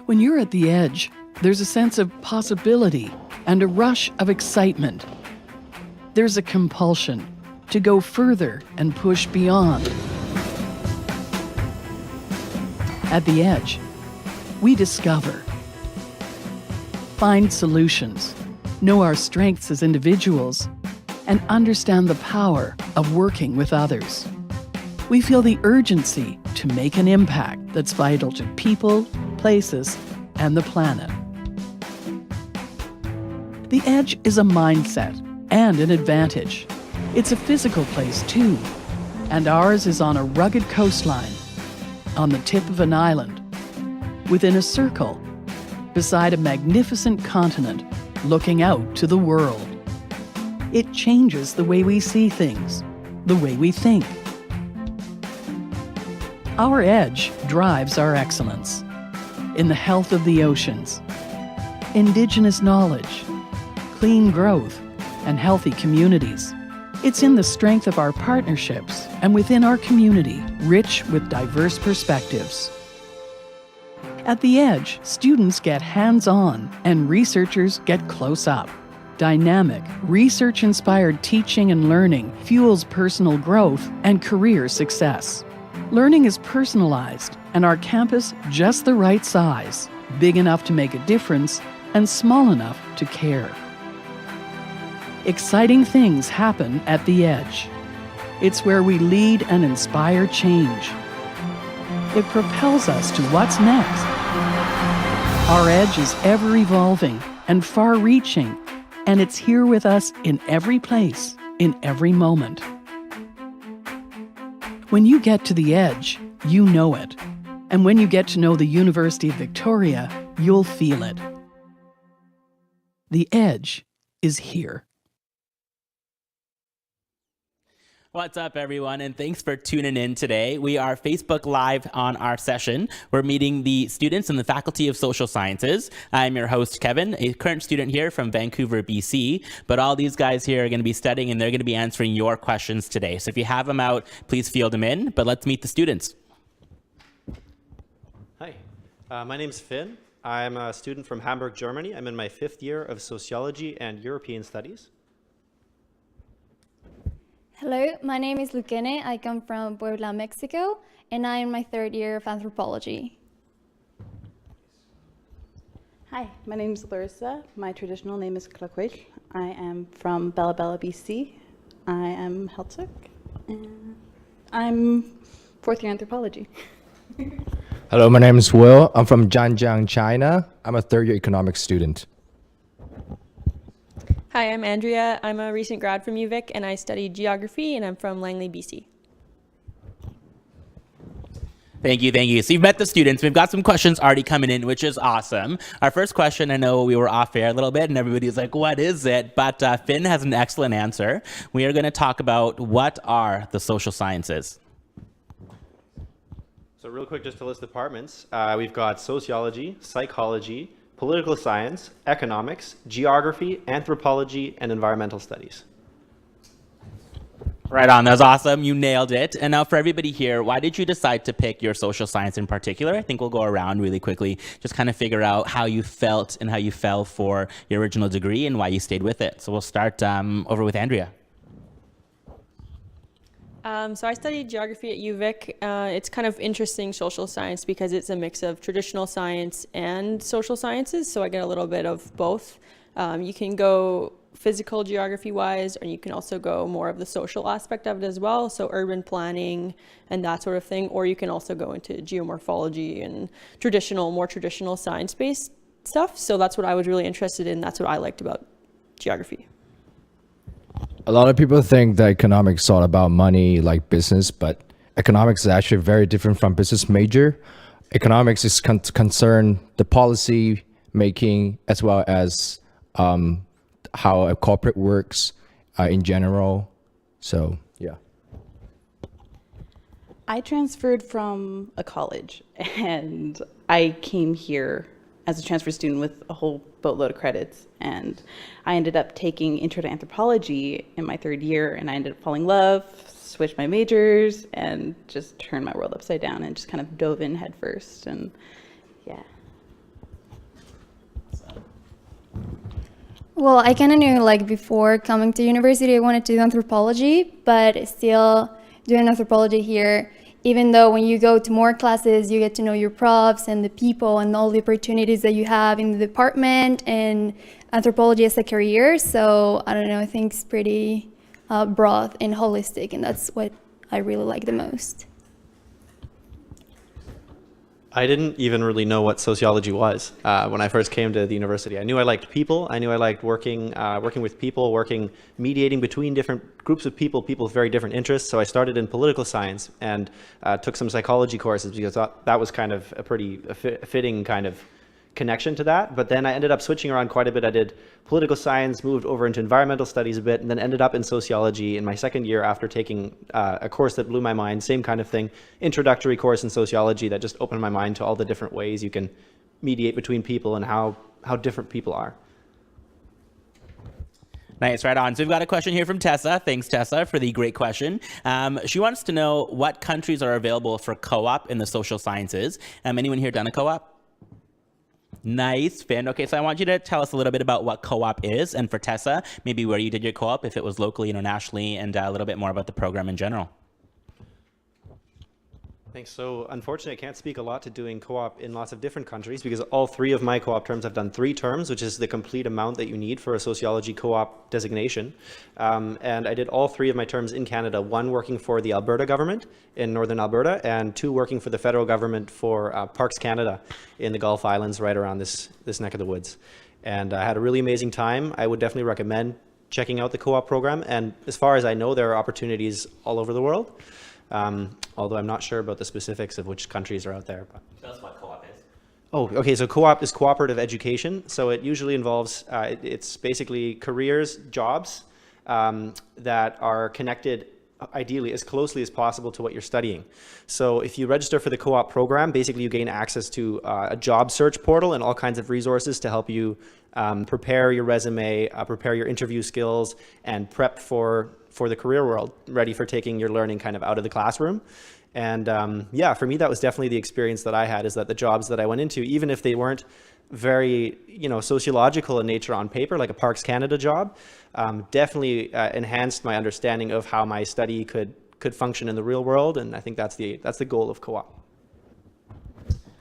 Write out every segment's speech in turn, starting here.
When you're at the edge, there's a sense of possibility and a rush of excitement. There's a compulsion to go further and push beyond. At the edge, we discover, find solutions, know our strengths as individuals, and understand the power of working with others. We feel the urgency to make an impact that's vital to people, places, and the planet. The edge is a mindset and an advantage. It's a physical place too, and ours is on a rugged coastline, on the tip of an island, within a circle, beside a magnificent continent, looking out to the world. It changes the way we see things, the way we think. Our edge drives our excellence in the health of the oceans, Indigenous knowledge, clean growth, and healthy communities. It's in the strength of our partnerships and within our community, rich with diverse perspectives. At the edge, students get hands-on and researchers get close up. Dynamic, research-inspired teaching and learning fuels personal growth and career success. Learning is personalized and our campus just the right size, big enough to make a difference and small enough to care. Exciting things happen at the edge. It's where we lead and inspire change. It propels us to what's next. Our edge is ever evolving and far-reaching, and it's here with us in every place, in every moment. When you get to the edge, you know it. And when you get to know the University of Victoria, you'll feel it. The edge is here. What's up, everyone, and thanks for tuning in today. We are Facebook Live on our session. We're meeting the students in the Faculty of Social Sciences. I'm your host, Kevin, a current student here from Vancouver, BC, but all these guys here are going to be studying and they're going to be answering your questions today. So if you have them out, please field them in, but let's meet the students. Hi, my name's Finn. I'm a student from Hamburg, Germany. I'm in my 5th year of Sociology and European Studies. Hello, my name is Lucene. I come from Puebla, Mexico, and I'm in my 3rd year of anthropology. Hi, my name is Larissa. My traditional name is Klakwich. I am from Bella Bella, BC. I am Heiltsuk, and I'm 4th year anthropology. Hello, my name is Will. I'm from Zhanjiang, China. I'm a 3rd year economics student. Hi, I'm Andrea. I'm a recent grad from UVic and I studied geography and I'm from Langley, BC. Thank you, thank you. So you've met the students. We've got some questions already coming in, which is awesome. Our first question, I know we were off air a little bit and everybody's like, what is it? But Finn has an excellent answer. We are going to talk about what are the social sciences. So real quick, just to list departments, we've got sociology, psychology, political science, economics, geography, anthropology, and environmental studies. Right on, that was awesome. You nailed it. And now for everybody here, why did you decide to pick your social science in particular? I think we'll go around really quickly, just kind of figure out how you felt and how you fell for your original degree and why you stayed with it. So we'll start over with Andrea. So I studied geography at UVic. It's kind of interesting social science because it's a mix of traditional science and social sciences, so I get a little bit of both. You can go physical geography wise, or you can also go more of the social aspect of it as well, so urban planning and that sort of thing, or you can also go into geomorphology and more traditional science-based stuff. So that's what I was really interested in. That's what I liked about geography. A lot of people think that economics is all about money, like business, but economics is actually very different from business major. Economics is concerned the policy making as well as how a corporate works in general. So, yeah. I transferred from a college and I came here as a transfer student with a whole boatload of credits, and I ended up taking intro to anthropology in my 3rd year, and I ended up falling in love, switched my majors, and just turned my world upside down and just kind of dove in head first. And yeah. Well, I kind of knew like before coming to university I wanted to do anthropology, but still doing anthropology here, even though when you go to more classes you get to know your profs and the people and all the opportunities that you have in the department and anthropology as a career. So I don't know, I think it's pretty broad and holistic, and that's what I really like the most. I didn't even really know what sociology was when I first came to the university. I knew I liked people. I knew I liked working with people, mediating between different groups of people with very different interests. So I started in political science and took some psychology courses because I thought that was kind of a pretty fitting kind of connection to that. But then I ended up switching around quite a bit. I did political science, moved over into environmental studies a bit, and then ended up in sociology in my second year after taking a course that blew my mind, same kind of thing, introductory course in sociology that just opened my mind to all the different ways you can mediate between people and how different people are. Nice, right on. So we've got a question here from Tessa. Thanks, Tessa, for the great question. She wants to know what countries are available for co-op in the social sciences. Anyone here done a co-op? Nice, Finn. Okay, so I want you to tell us a little bit about what co-op is, and for Tessa, maybe where you did your co-op, if it was locally, internationally, and a little bit more about the program in general. Thanks. So unfortunately, I can't speak a lot to doing co-op in lots of different countries because all three of my co-op terms, I've done 3 terms, which is the complete amount that you need for a sociology co-op designation. And I did all 3 of my terms in Canada, 1 working for the Alberta government in Northern Alberta and 2 working for the federal government for Parks Canada in the Gulf Islands right around this neck of the woods. And I had a really amazing time. I would definitely recommend checking out the co-op program. And as far as I know, there are opportunities all over the world. Although I'm not sure about the specifics of which countries are out there. But. Tell us what co-op is. Oh, okay. So co-op is cooperative education. So it usually involves, it's basically careers, jobs that are connected ideally as closely as possible to what you're studying. So if you register for the co-op program, basically you gain access to a job search portal and all kinds of resources to help you prepare your resume, prepare your interview skills, and prep for the career world, ready for taking your learning kind of out of the classroom. And yeah, for me, that was definitely the experience that I had, is that the jobs that I went into, even if they weren't very, sociological in nature on paper, like a Parks Canada job, definitely enhanced my understanding of how my study could function in the real world. And I think that's the goal of co-op.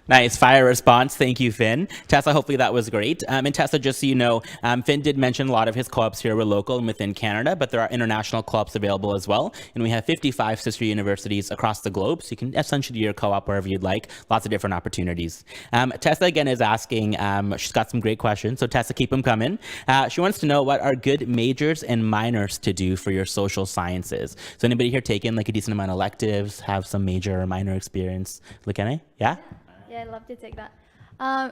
Nice fire response. Thank you, Finn. Tessa, hopefully that was great. And Tessa, just so you know, Finn did mention a lot of his co-ops here were local and within Canada, but there are international co-ops available as well. And we have 55 sister universities across the globe, so you can essentially do your co-op wherever you'd like. Lots of different opportunities. Tessa, again, is asking, she's got some great questions, so Tessa, keep them coming. She wants to know what are good majors and minors to do for your social sciences. So anybody here taken like a decent amount of electives, have some major or minor experience? Lucene? Yeah? Yeah, I'd love to take that.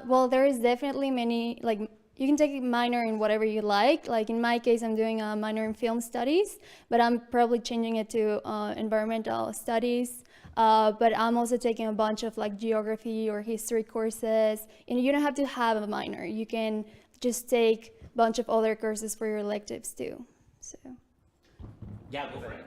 Well, there is definitely many, like, you can take a minor in whatever you like. Like in my case, I'm doing a minor in film studies, but I'm probably changing it to environmental studies. But I'm also taking a bunch of like geography or history courses. And you don't have to have a minor. You can just take a bunch of other courses for your electives too. So. Yeah, go for it.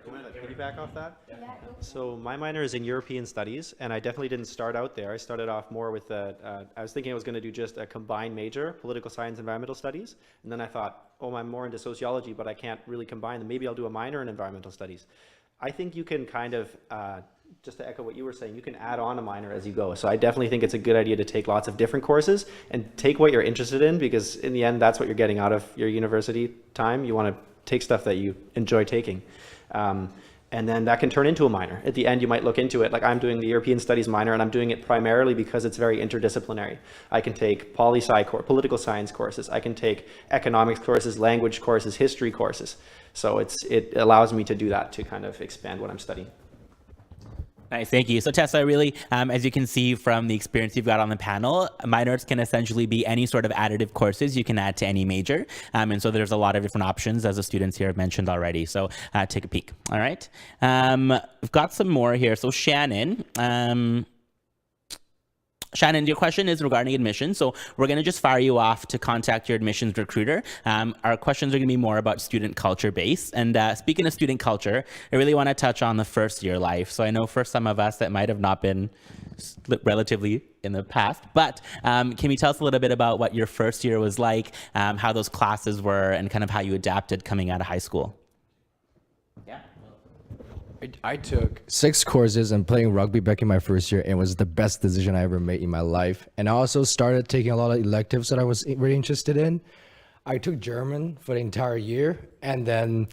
Can you back off that? Yeah. So my minor is in European studies, and I definitely didn't start out there. I started off more with I was thinking I was going to do just a combined major, political science, environmental studies, and then I thought, oh, I'm more into sociology, but I can't really combine them. Maybe I'll do a minor in environmental studies. I think you can kind of, just to echo what you were saying, you can add on a minor as you go. So I definitely think it's a good idea to take lots of different courses and take what you're interested in, because in the end, that's what you're getting out of your university time. You want to take stuff that you enjoy taking. And then that can turn into a minor. At the end, you might look into it. Like I'm doing the European Studies minor, and I'm doing it primarily because it's very interdisciplinary. I can take poli-sci, political science courses. I can take economics courses, language courses, history courses. So it allows me to do that, to kind of expand what I'm studying. Nice, thank you. So Tessa, really, as you can see from the experience you've got on the panel, minors can essentially be any sort of additive courses you can add to any major. And so there's a lot of different options, as the students here have mentioned already. So take a peek. All right. We've got some more here. So Shannon, your question is regarding admissions. So we're going to just fire you off to contact your admissions recruiter. Our questions are going to be more about student culture base. And speaking of student culture, I really want to touch on the first year life. So I know for some of us that might have not been relatively in the past, but can you tell us a little bit about what your first year was like, how those classes were, and kind of how you adapted coming out of high school? Yeah. I took 6 courses and playing rugby back in my first year, and it was the best decision I ever made in my life. And I also started taking a lot of electives that I was really interested in. I took German for the entire year, and then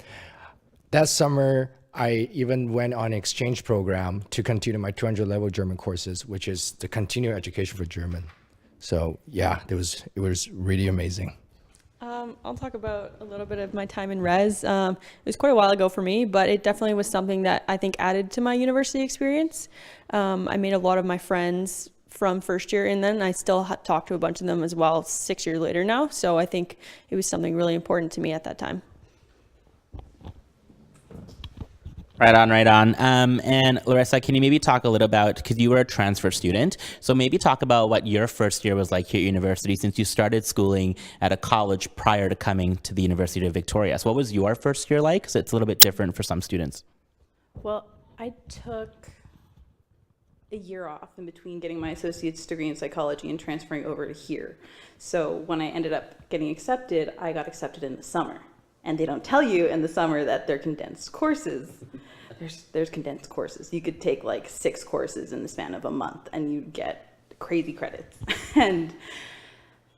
that summer I even went on an exchange program to continue my 200 level German courses, which is the continuing education for German. So yeah, it was really amazing. I'll talk about a little bit of my time in res. It was quite a while ago for me, but it definitely was something that I think added to my university experience. I made a lot of my friends from first year, and then I still talk to a bunch of them as well 6 years later now. So I think it was something really important to me at that time. Right on, right on. And Larissa, can you maybe talk a little about, because you were a transfer student, so maybe talk about what your first year was like here at university, since you started schooling at a college prior to coming to the University of Victoria. So what was your first year like? Because it's a little bit different for some students. Well, I took a year off in between getting my associate's degree in psychology and transferring over to here. So when I ended up getting accepted, I got accepted in the summer. And they don't tell you in the summer that they're condensed courses. There's condensed courses. You could take like 6 courses in the span of a month and you'd get crazy credits. And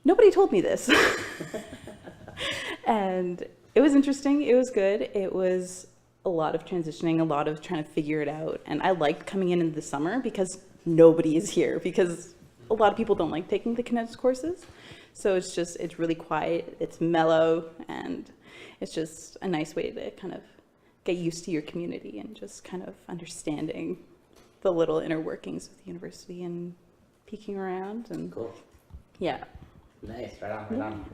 nobody told me this. And it was interesting. It was good. It was a lot of transitioning, a lot of trying to figure it out. And I liked coming in the summer because nobody is here, because a lot of people don't like taking the condensed courses. So it's really quiet, it's mellow, and it's just a nice way to kind of get used to your community and just kind of understanding the little inner workings of the university and peeking around. And cool. Yeah. Nice, right on, right on.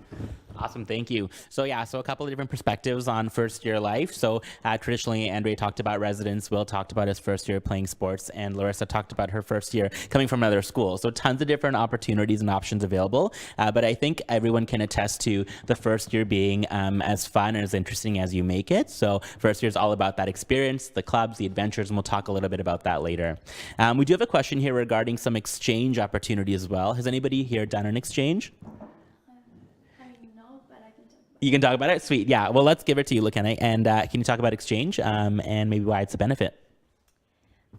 Awesome, thank you. So yeah, so a couple of different perspectives on first year life. So traditionally, Andre talked about residence, Will talked about his first year playing sports, and Larissa talked about her first year coming from another school. So tons of different opportunities and options available. But I think everyone can attest to the first year being as fun and as interesting as you make it. So first year is all about that experience, the clubs, the adventures, and we'll talk a little bit about that later. We do have a question here regarding some exchange opportunities as well. Has anybody here done an exchange? You can talk about it? Sweet. Yeah. Well, let's give it to you, Lakene. And can you talk about exchange and maybe why it's a benefit?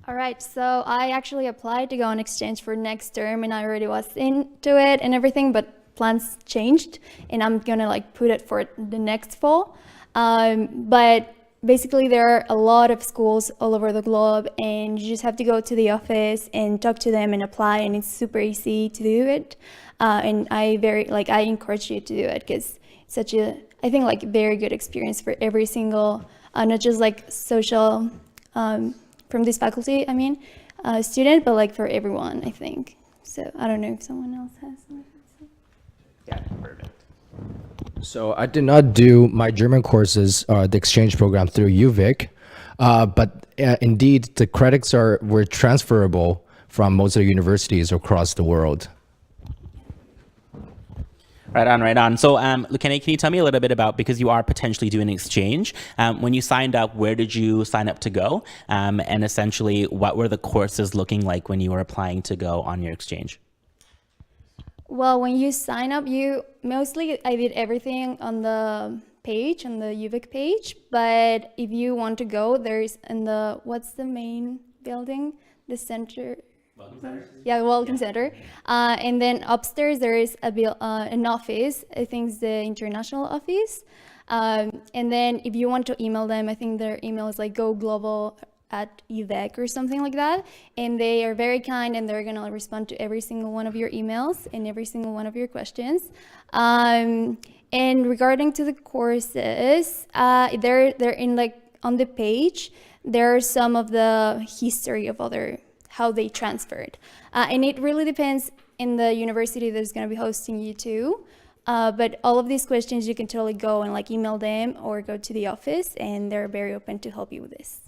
All right, so I actually applied to go on exchange for next term, and I already was into it and everything, but plans changed, and I'm gonna like put it for the next fall. But basically there are a lot of schools all over the globe, and you just have to go to the office and talk to them and apply, and it's super easy to do it. And I encourage you to do it, because such a, I think, like very good experience for every single, not just like social, from this faculty, I mean, student, but like for everyone, I think. So I don't know if someone else has something to say. Yeah, perfect. So I did not do my German courses, the exchange program through UVic, but indeed the credits were transferable from most of the universities across the world. Right on, right on. So, Lakene, can you tell me a little bit about, because you are potentially doing an exchange, when you signed up, where did you sign up to go? And essentially, what were the courses looking like when you were applying to go on your exchange? Well, when you sign up, I did everything on the page, on the UVic page. But if you want to go, there's what's the main building? The center. Yeah, Welcome Center. And then upstairs there is an office. I think it's the international office. And then if you want to email them, I think their email is like goglobal@UVic or something like that. And they are very kind, and they're gonna respond to every single one of your emails and every single one of your questions. And regarding to the courses, they're in like on the page. There are some of the history of how they transferred. And it really depends in the university that's gonna be hosting you too. But all of these questions, you can totally go and like email them or go to the office, and they're very open to help you with this.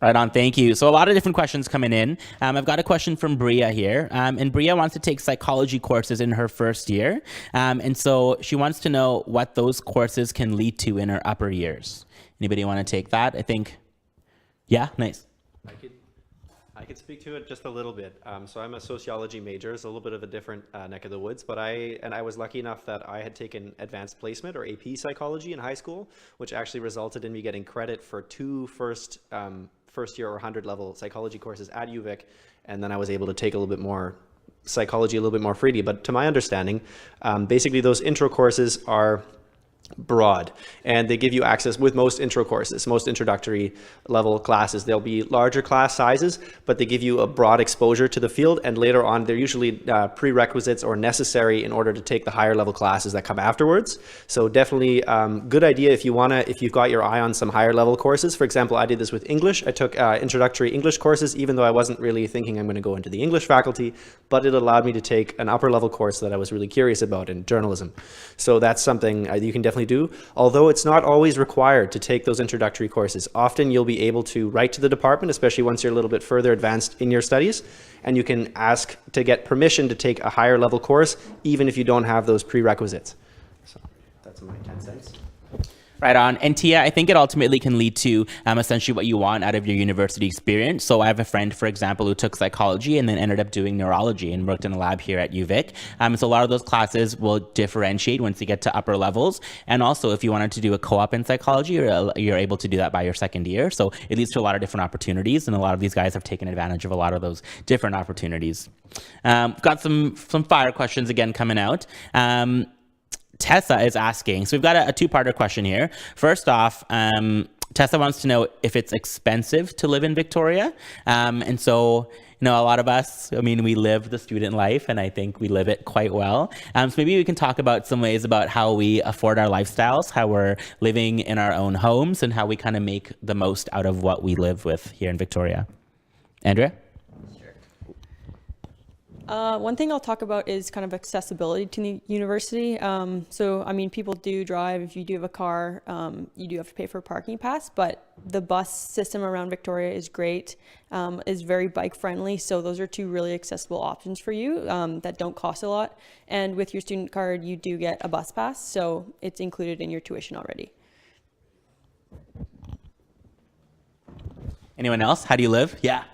Right on, thank you. So a lot of different questions coming in. I've got a question from Bria here. And Bria wants to take psychology courses in her first year. And so she wants to know what those courses can lead to in her upper years. Anybody want to take that? I think, yeah, nice. I could speak to it just a little bit. So I'm a sociology major. It's a little bit of a different neck of the woods, but I was lucky enough that I had taken advanced placement or AP psychology in high school, which actually resulted in me getting credit for two first year or 100 level psychology courses at UVic, and then I was able to take a little bit more psychology a little bit more freely. But to my understanding, basically those intro courses are broad, and they give you access with most intro courses, most introductory level classes. They'll be larger class sizes, but they give you a broad exposure to the field, and later on they're usually prerequisites or necessary in order to take the higher level classes that come afterwards. So definitely good idea if you've got your eye on some higher level courses. For example, I did this with English. I took introductory English courses, even though I wasn't really thinking I'm going to go into the English faculty, but it allowed me to take an upper level course that I was really curious about in journalism. So that's something you can definitely do, although it's not always required to take those introductory courses. Often you'll be able to write to the department, especially once you're a little bit further advanced in your studies, and you can ask to get permission to take a higher level course, even if you don't have those prerequisites. So that's my 10 cents. Right on. And Tia, I think it ultimately can lead to essentially what you want out of your university experience. So I have a friend, for example, who took psychology and then ended up doing neurology and worked in a lab here at UVic. So a lot of those classes will differentiate once you get to upper levels. And also, if you wanted to do a co-op in psychology, you're able to do that by your second year. So it leads to a lot of different opportunities, and a lot of these guys have taken advantage of a lot of those different opportunities. Got some fire questions again coming out. Tessa is asking, so we've got a two-parter question here. First off, Tessa wants to know if it's expensive to live in Victoria. And so, a lot of us, we live the student life, and I think we live it quite well. So maybe we can talk about some ways about how we afford our lifestyles, how we're living in our own homes, and how we kind of make the most out of what we live with here in Victoria. Andrea? One thing I'll talk about is kind of accessibility to the university. People do drive. If you do have a car, you do have to pay for a parking pass, but the bus system around Victoria is great, is very bike friendly. So those are two really accessible options for you that don't cost a lot. And with your student card, you do get a bus pass. So it's included in your tuition already. Anyone else? How do you live? Yeah.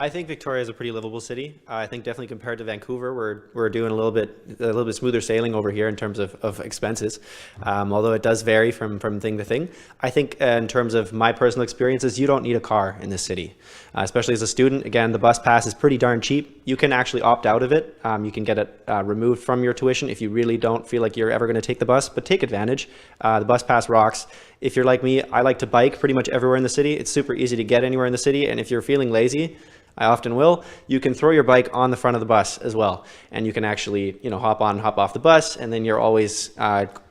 I think Victoria is a pretty livable city. I think definitely compared to Vancouver, we're doing a little bit smoother sailing over here in terms of expenses, although it does vary from thing to thing. I think in terms of my personal experiences, you don't need a car in this city, especially as a student. Again, the bus pass is pretty darn cheap. You can actually opt out of it. You can get it removed from your tuition if you really don't feel like you're ever going to take the bus, but take advantage. The bus pass rocks. If you're like me, I like to bike pretty much everywhere in the city. It's super easy to get anywhere in the city, and if you're feeling lazy, I often will, you can throw your bike on the front of the bus as well. And you can actually, hop on, hop off the bus, and then you're always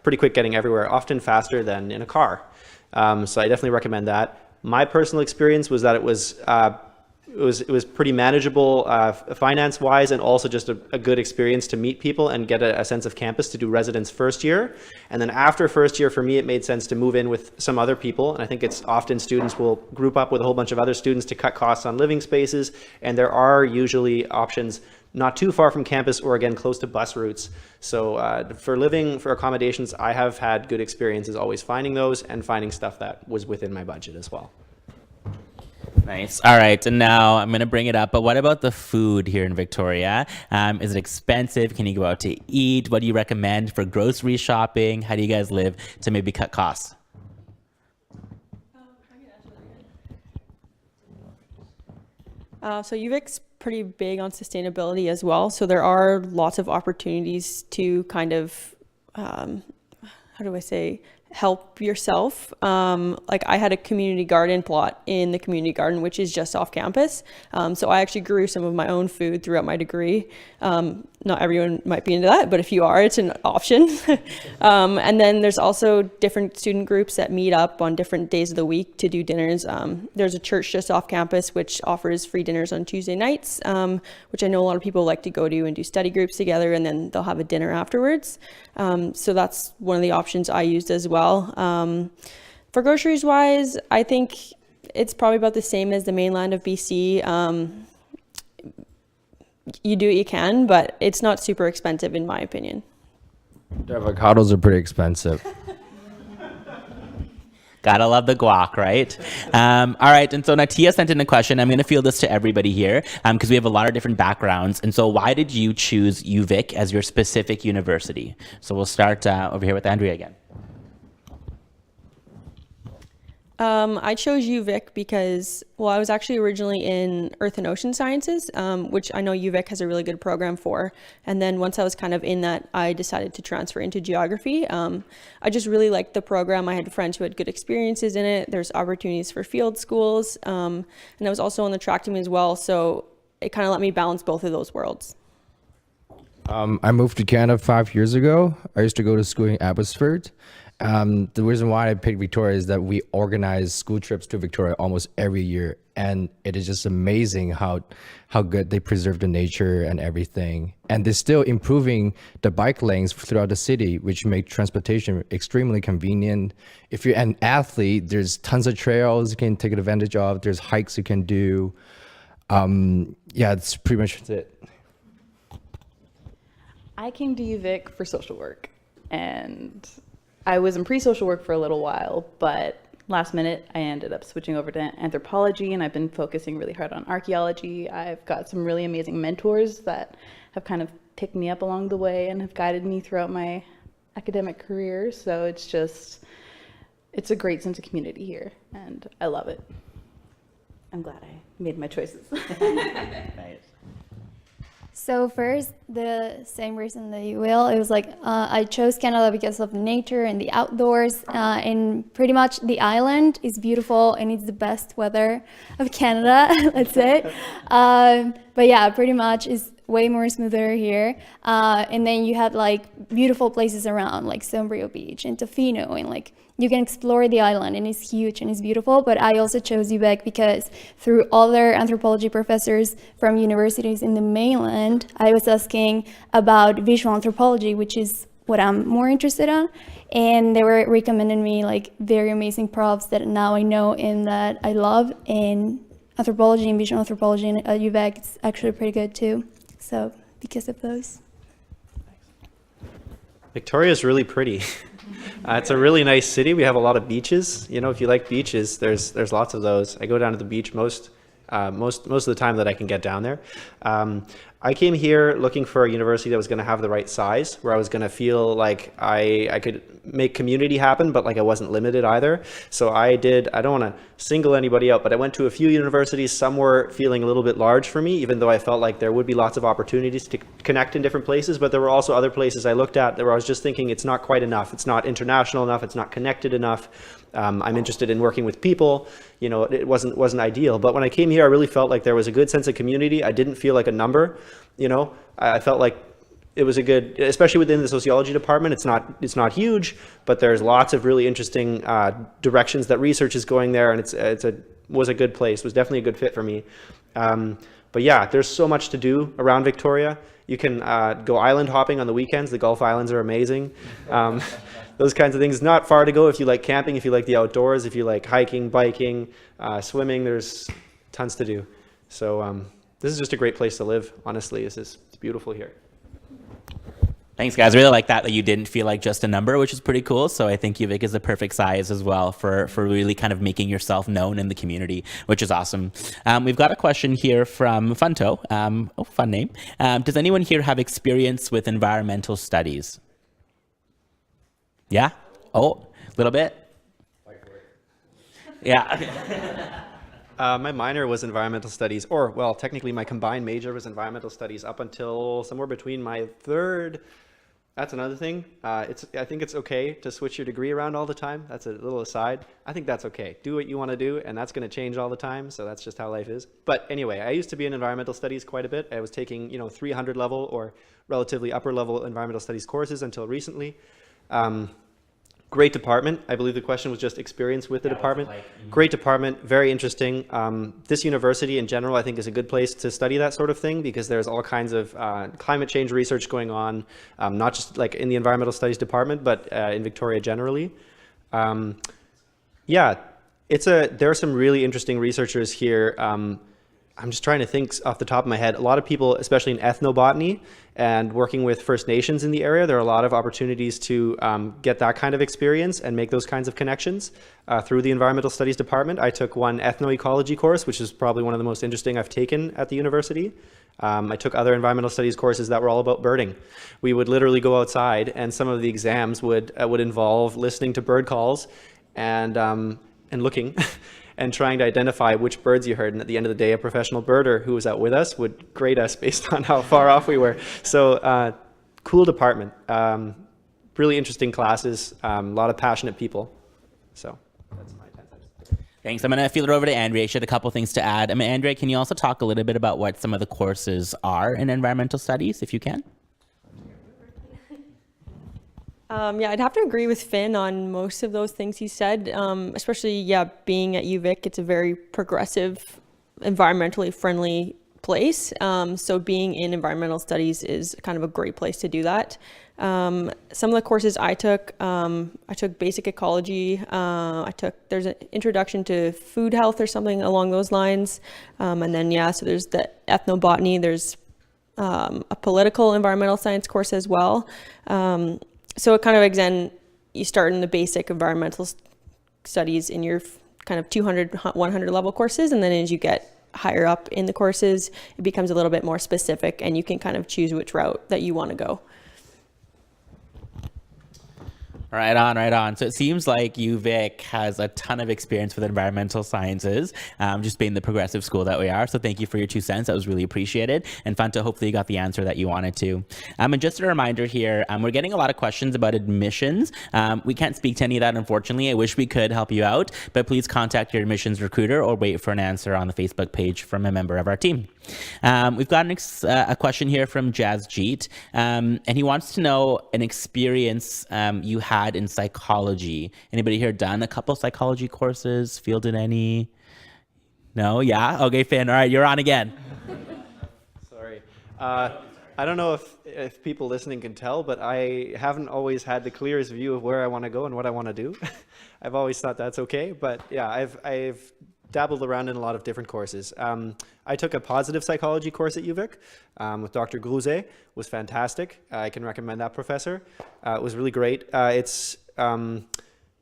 pretty quick getting everywhere, often faster than in a car. So I definitely recommend that. My personal experience was that it was pretty manageable finance-wise, and also just a good experience to meet people and get a sense of campus to do residence first year. And then after first year, for me, it made sense to move in with some other people. And I think it's often students will group up with a whole bunch of other students to cut costs on living spaces. And there are usually options not too far from campus, or again, close to bus routes. So for accommodations, I have had good experiences always finding those and finding stuff that was within my budget as well. Nice. All right. And now I'm going to bring it up. But what about the food here in Victoria? Is it expensive? Can you go out to eat? What do you recommend for grocery shopping? How do you guys live to maybe cut costs? So UVic's pretty big on sustainability as well. So there are lots of opportunities to kind of, help yourself. Like I had a community garden plot in the community garden, which is just off campus. So I actually grew some of my own food throughout my degree. Not everyone might be into that, but if you are, it's an option. And then there's also different student groups that meet up on different days of the week to do dinners. There's a church just off campus which offers free dinners on Tuesday nights, which I know a lot of people like to go to and do study groups together, and then they'll have a dinner afterwards. So that's one of the options I used as well. For groceries wise, I think it's probably about the same as the mainland of BC. You do what you can, but it's not super expensive in my opinion. The avocados are pretty expensive. Gotta love the guac, right? All right, and so Natia sent in a question. I'm gonna field this to everybody here because we have a lot of different backgrounds. And so why did you choose UVic as your specific university? So we'll start over here with Andrea again. I chose UVic because, well, I was actually originally in Earth and Ocean Sciences, which I know UVic has a really good program for. And then once I was kind of in that, I decided to transfer into geography. I just really liked the program. I had friends who had good experiences in it. There's opportunities for field schools. And I was also on the track team as well. So it kind of let me balance both of those worlds. I moved to Canada 5 years ago. I used to go to school in Abbotsford. The reason why I picked Victoria is that we organize school trips to Victoria almost every year, and it is just amazing how good they preserve the nature and everything. And they're still improving the bike lanes throughout the city, which make transportation extremely convenient. If you're an athlete, there's tons of trails you can take advantage of. There's hikes you can do. Yeah, that's pretty much it. I came to UVic for social work, and I was in pre-social work for a little while, but last minute I ended up switching over to anthropology, and I've been focusing really hard on archaeology. I've got some really amazing mentors that have kind of picked me up along the way and have guided me throughout my academic career. So it's a great sense of community here, and I love it. I'm glad I made my choices. Nice. So first, the same reason that you will. It was like I chose Canada because of nature and the outdoors, and pretty much the island is beautiful and it's the best weather of Canada. That's it. But yeah, pretty much it's way more smoother here. And then you have like beautiful places around, like Sombrio Beach and Tofino, and like you can explore the island, and it's huge and it's beautiful. But I also chose UVic because through other anthropology professors from universities in the mainland, I was asking about visual anthropology, which is what I'm more interested in. And they were recommending me like very amazing profs that now I know and that I love. And anthropology and visual anthropology at UVic is actually pretty good too. So because of those. Victoria is really pretty. It's a really nice city. We have a lot of beaches. You know, if you like beaches, there's lots of those. I go down to the beach most of the time that I can get down there. I came here looking for a university that was going to have the right size, where I was going to feel like I could make community happen, but like I wasn't limited either. So I don't want to single anybody out, but I went to a few universities. Some were feeling a little bit large for me, even though I felt like there would be lots of opportunities to connect in different places. But there were also other places I looked at where I was just thinking it's not quite enough. It's not international enough. It's not connected enough. I'm interested in working with people. You know, it wasn't ideal. But when I came here, I really felt like there was a good sense of community. I didn't feel like a number. You know, I felt like it was a good, especially within the sociology department. It's not huge, but there's lots of really interesting directions that research is going there, and was a good place. It was definitely a good fit for me. But yeah, there's so much to do around Victoria. You can go island hopping on the weekends. The Gulf Islands are amazing. Those kinds of things. Not far to go if you like camping, if you like the outdoors, if you like hiking, biking, swimming. There's tons to do. So this is just a great place to live, honestly. It's beautiful here. Thanks, guys. I really like that you didn't feel like just a number, which is pretty cool. So I think UVic is the perfect size as well for really kind of making yourself known in the community, which is awesome. We've got a question here from Funto. Fun name. Does anyone here have experience with environmental studies? Yeah? Oh, a little bit? Yeah. My minor was environmental studies, or well, technically my combined major was environmental studies up until somewhere between my third. That's another thing. I think it's okay to switch your degree around all the time. That's a little aside. I think that's okay. Do what you want to do, and that's going to change all the time. So that's just how life is. But anyway, I used to be in environmental studies quite a bit. I was taking 300 level or relatively upper level environmental studies courses until recently. Great department. I believe the question was just experience with the department. Great department, very interesting. This university in general, I think, is a good place to study that sort of thing because there's all kinds of climate change research going on, not just like in the environmental studies department, but in Victoria generally. Yeah, there are some really interesting researchers here. I'm just trying to think off the top of my head. A lot of people, especially in ethnobotany and working with First Nations in the area, there are a lot of opportunities to get that kind of experience and make those kinds of connections through the environmental studies department. I took one ethnoecology course, which is probably one of the most interesting I've taken at the university. I took other environmental studies courses that were all about birding. We would literally go outside, and some of the exams would involve listening to bird calls and looking and trying to identify which birds you heard. And at the end of the day, a professional birder who was out with us would grade us based on how far off we were. So cool department, really interesting classes, a lot of passionate people. So that's my 10 cents. Thanks. I'm going to feel it over to Andrea. She had a couple things to add. Andrea, can you also talk a little bit about what some of the courses are in environmental studies, if you can? Yeah, I'd have to agree with Finn on most of those things he said, especially, being at UVic, it's a very progressive, environmentally friendly place. So being in environmental studies is kind of a great place to do that. Some of the courses I took basic ecology. There's an introduction to food health or something along those lines. And then, so there's the ethnobotany, there's a political environmental science course as well. So it kind of, again, you start in the basic environmental studies in your kind of 200, 100 level courses, and then as you get higher up in the courses, it becomes a little bit more specific, and you can kind of choose which route that you want to go. Right on, right on. So it seems like UVic has a ton of experience with environmental sciences, just being the progressive school that we are. So thank you for your 2 cents. That was really appreciated. And Fanta, hopefully you got the answer that you wanted to. And just a reminder here, we're getting a lot of questions about admissions. We can't speak to any of that, unfortunately. I wish we could help you out, but please contact your admissions recruiter or wait for an answer on the Facebook page from a member of our team. We've got a question here from Jazjeet, and he wants to know an experience you had in psychology. Anybody here done a couple psychology courses, fielded any? No? Yeah? Okay, Finn. All right, you're on again. Sorry. I don't know if people listening can tell, but I haven't always had the clearest view of where I want to go and what I want to do. I've always thought that's okay, but yeah, I've dabbled around in a lot of different courses. I took a positive psychology course at UVic with Dr. Grouzet. It was fantastic. I can recommend that professor. It was really great.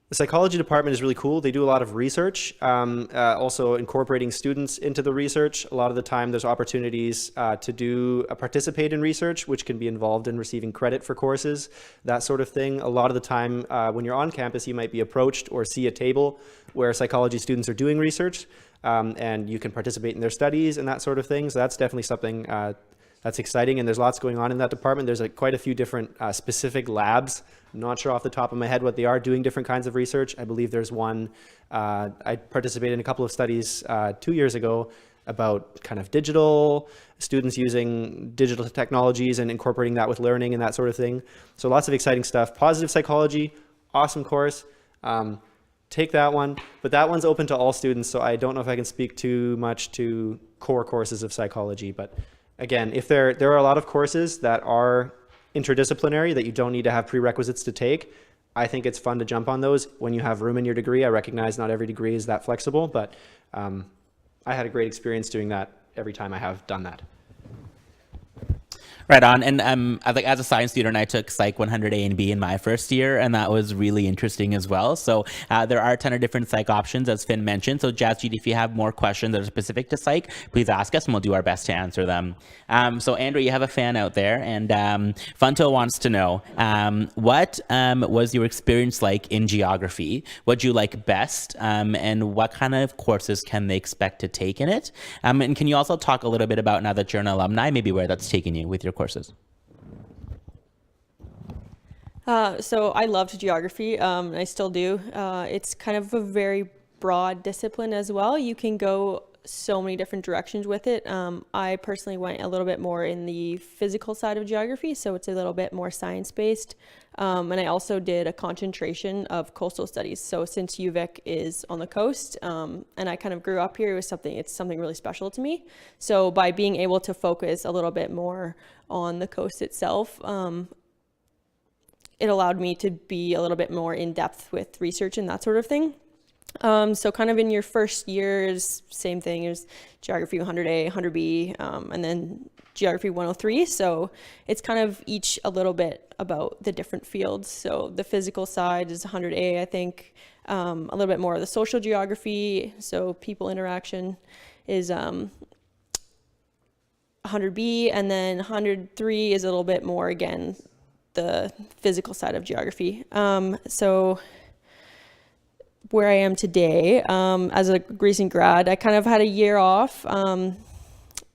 The psychology department is really cool. They do a lot of research, also incorporating students into the research. A lot of the time there's opportunities to participate in research, which can be involved in receiving credit for courses, that sort of thing. A lot of the time when you're on campus, you might be approached or see a table where psychology students are doing research, and you can participate in their studies and that sort of thing. So that's definitely something that's exciting, and there's lots going on in that department. There's quite a few different specific labs. I'm not sure off the top of my head what they are, doing different kinds of research. I believe there's one, I participated in a couple of studies 2 years ago about kind of students using digital technologies and incorporating that with learning and that sort of thing. So lots of exciting stuff. Positive psychology, awesome course. Take that one, but that one's open to all students, so I don't know if I can speak too much to core courses of psychology. But again, if there are a lot of courses that are interdisciplinary that you don't need to have prerequisites to take, I think it's fun to jump on those when you have room in your degree. I recognize not every degree is that flexible, but I had a great experience doing that every time I have done that. Right on. And as a science student, I took Psych 100A and B in my first year, and that was really interesting as well. So there are a ton of different Psych options, as Finn mentioned. So Jazjeet, if you have more questions that are specific to Psych, please ask us and we'll do our best to answer them. So Andrew, you have a fan out there, and Funto wants to know, what was your experience like in geography? What'd you like best? And what kind of courses can they expect to take in it? And can you also talk a little bit about, now that you're an alumni, maybe where that's taken you with your courses? So I loved geography. I still do. It's kind of a very broad discipline as well. You can go so many different directions with it. I personally went a little bit more in the physical side of geography, so it's a little bit more science-based. And I also did a concentration of coastal studies. So since UVic is on the coast, and I kind of grew up here, it's something really special to me. So by being able to focus a little bit more on the coast itself, it allowed me to be a little bit more in depth with research and that sort of thing. So kind of in your first year is same thing as Geography 100A, 100B, and then Geography 103. So it's kind of each a little bit about the different fields. So the physical side is 100A, I think. A little bit more of the social geography, so people interaction is 100B, and then 103 is a little bit more, again, the physical side of geography. So where I am today, as a recent grad, I kind of had a year off,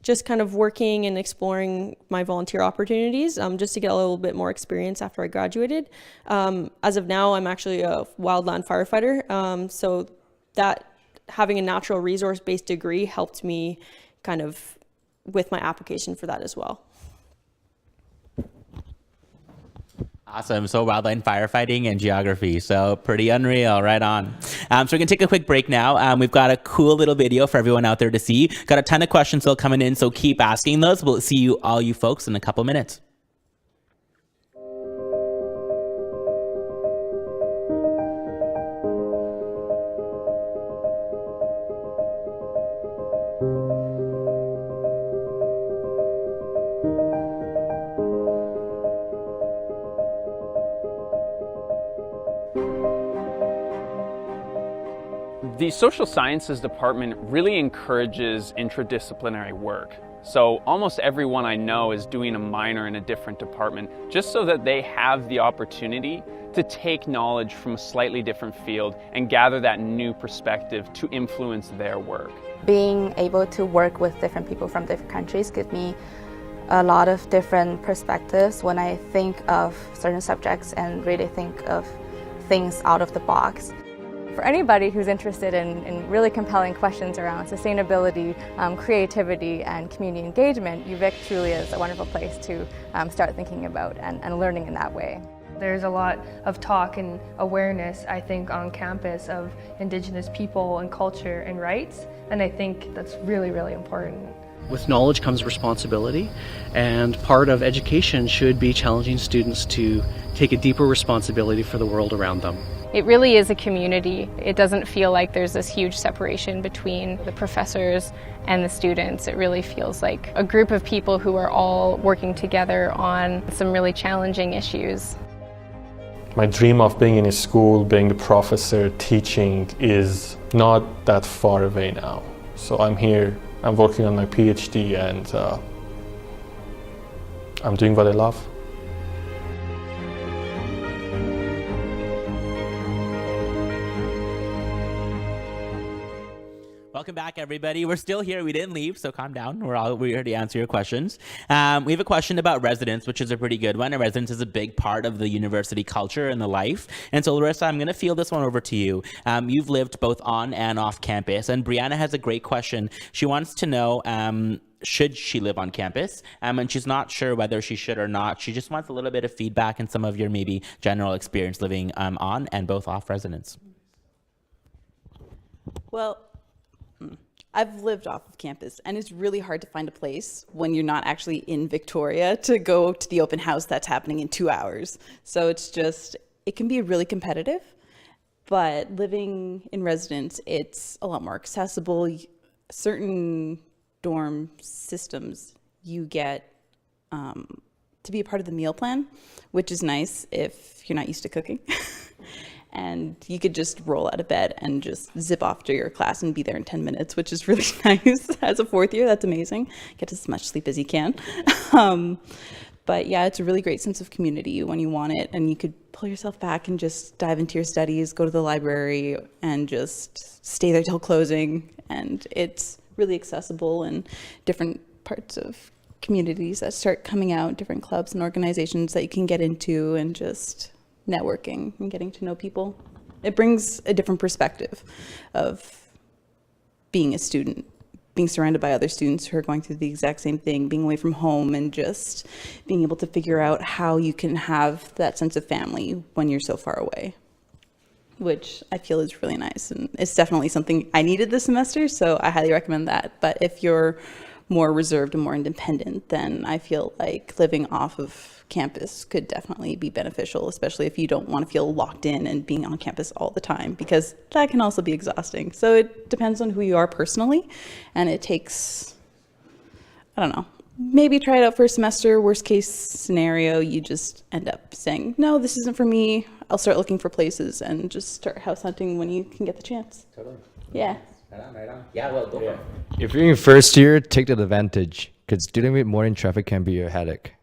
just kind of working and exploring my volunteer opportunities, just to get a little bit more experience after I graduated. As of now, I'm actually a wildland firefighter, so that having a natural resource-based degree helped me kind of with my application for that as well. Awesome. So wildland firefighting and geography. So pretty unreal. Right on. So we're going to take a quick break now. We've got a cool little video for everyone out there to see. Got a ton of questions still coming in, so keep asking those. We'll see all you folks in a couple minutes. The social sciences department really encourages interdisciplinary work. So almost everyone I know is doing a minor in a different department, just so that they have the opportunity to take knowledge from a slightly different field and gather that new perspective to influence their work. Being able to work with different people from different countries gives me a lot of different perspectives when I think of certain subjects and really think of things out of the box. For anybody who's interested in really compelling questions around sustainability, creativity, and community engagement, UVic truly is a wonderful place to start thinking about and learning in that way. There's a lot of talk and awareness, I think, on campus of Indigenous people and culture and rights, and I think that's really, really important. With knowledge comes responsibility, and part of education should be challenging students to take a deeper responsibility for the world around them. It really is a community. It doesn't feel like there's this huge separation between the professors and the students. It really feels like a group of people who are all working together on some really challenging issues. My dream of being in a school, being the professor, teaching is not that far away now. So I'm here, I'm working on my PhD, and I'm doing what I love. Welcome back, everybody. We're still here. We didn't leave, so calm down. We already answered your questions. We have a question about residence, which is a pretty good one. A residence is a big part of the university culture and the life. And so, Larissa, I'm going to field this one over to you. You've lived both on and off campus, and Brianna has a great question. She wants to know, should she live on campus? And she's not sure whether she should or not. She just wants a little bit of feedback and some of your maybe general experience living on and both off residence. Well, I've lived off of campus, and it's really hard to find a place when you're not actually in Victoria to go to the open house that's happening in 2 hours. So it can be really competitive, but living in residence, it's a lot more accessible. Certain dorm systems, you get to be a part of the meal plan, which is nice if you're not used to cooking. And you could just roll out of bed and just zip off to your class and be there in 10 minutes, which is really nice. As a fourth year, that's amazing. Get as much sleep as you can. But yeah, it's a really great sense of community when you want it, and you could pull yourself back and just dive into your studies, go to the library, and just stay there till closing. And it's really accessible, and different parts of communities that start coming out, different clubs and organizations that you can get into, and just networking and getting to know people. It brings a different perspective of being a student, being surrounded by other students who are going through the exact same thing, being away from home, and just being able to figure out how you can have that sense of family when you're so far away, which I feel is really nice. And it's definitely something I needed this semester, so I highly recommend that. But if you're more reserved and more independent, then I feel like living off of campus could definitely be beneficial, especially if you don't want to feel locked in and being on campus all the time, because that can also be exhausting. So it depends on who you are personally, and it takes, I don't know, maybe try it out for a semester. Worst case scenario, you just end up saying, no, this isn't for me. I'll start looking for places and just start house hunting when you can get the chance. Totally. Yeah. Right on. Yeah, well, go for it. If you're in first year, take that advantage, because dealing with morning traffic can be a headache.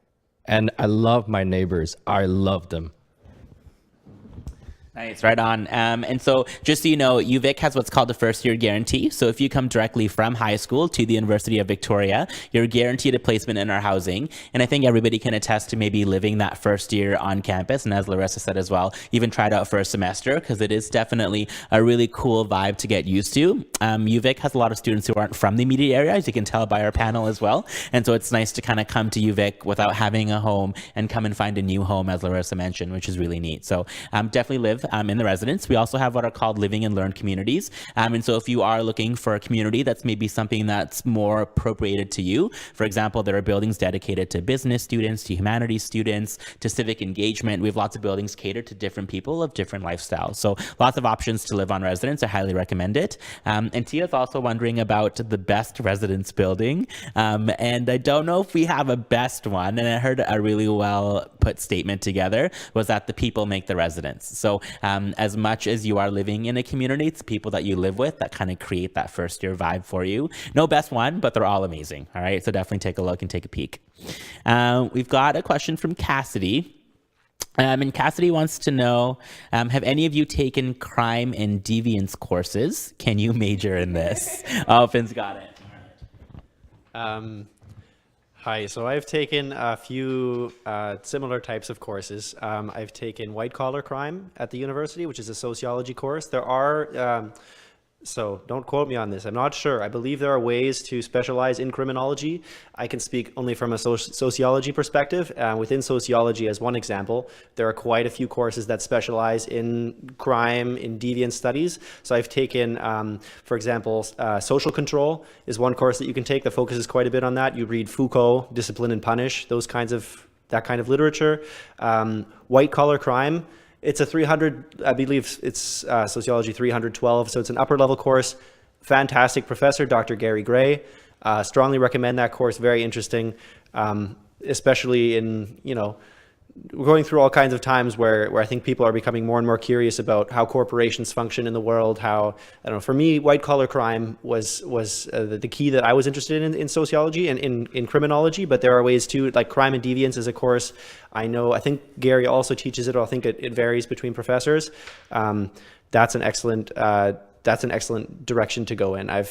And I love my neighbors. I love them. Nice, right on. And so just so you know, UVic has what's called the first year guarantee. So if you come directly from high school to the University of Victoria, you're guaranteed a placement in our housing. And I think everybody can attest to maybe living that first year on campus. And as Larissa said as well, even try it out for a semester, because it is definitely a really cool vibe to get used to. UVic has a lot of students who aren't from the immediate area, as you can tell by our panel as well. And so it's nice to kind of come to UVic without having a home and come and find a new home, as Larissa mentioned, which is really neat. So definitely live in the residence. We also have what are called living and learn communities. And so if you are looking for a community that's maybe something that's more appropriated to you, for example, there are buildings dedicated to business students, to humanities students, to civic engagement. We have lots of buildings catered to different people of different lifestyles. So lots of options to live on residence. I highly recommend it. And Tia's also wondering about the best residence building. And I don't know if we have a best one. And I heard a really well put statement together was that the people make the residence. So as much as you are living in a community, it's people that you live with that kind of create that first year vibe for you. No best one, but they're all amazing. All right. So definitely take a look and take a peek. We've got a question from Cassidy. And Cassidy wants to know, have any of you taken crime and deviance courses? Can you major in this? Oh, Finn's got it. Hi, so I've taken a few similar types of courses. I've taken white collar crime at the university, which is a sociology course. There are, so don't quote me on this, I'm not sure. I believe there are ways to specialize in criminology. I can speak only from a sociology perspective. Within sociology, as one example, there are quite a few courses that specialize in crime, in deviant studies. So I've taken, for example, social control is one course that you can take that focuses quite a bit on that. You read Foucault, Discipline and Punish, that kind of literature. White collar crime, it's a 300, I believe it's Sociology 312, so it's an upper level course. Fantastic professor, Dr. Gary Gray. Strongly recommend that course, very interesting, especially in, we're going through all kinds of times where I think people are becoming more and more curious about how corporations function in the world, how, I don't know, for me, white collar crime was the key that I was interested in sociology and in criminology, but there are ways too, like crime and deviance is a course. I think Gary also teaches it, or I think it varies between professors. That's an excellent direction to go in. I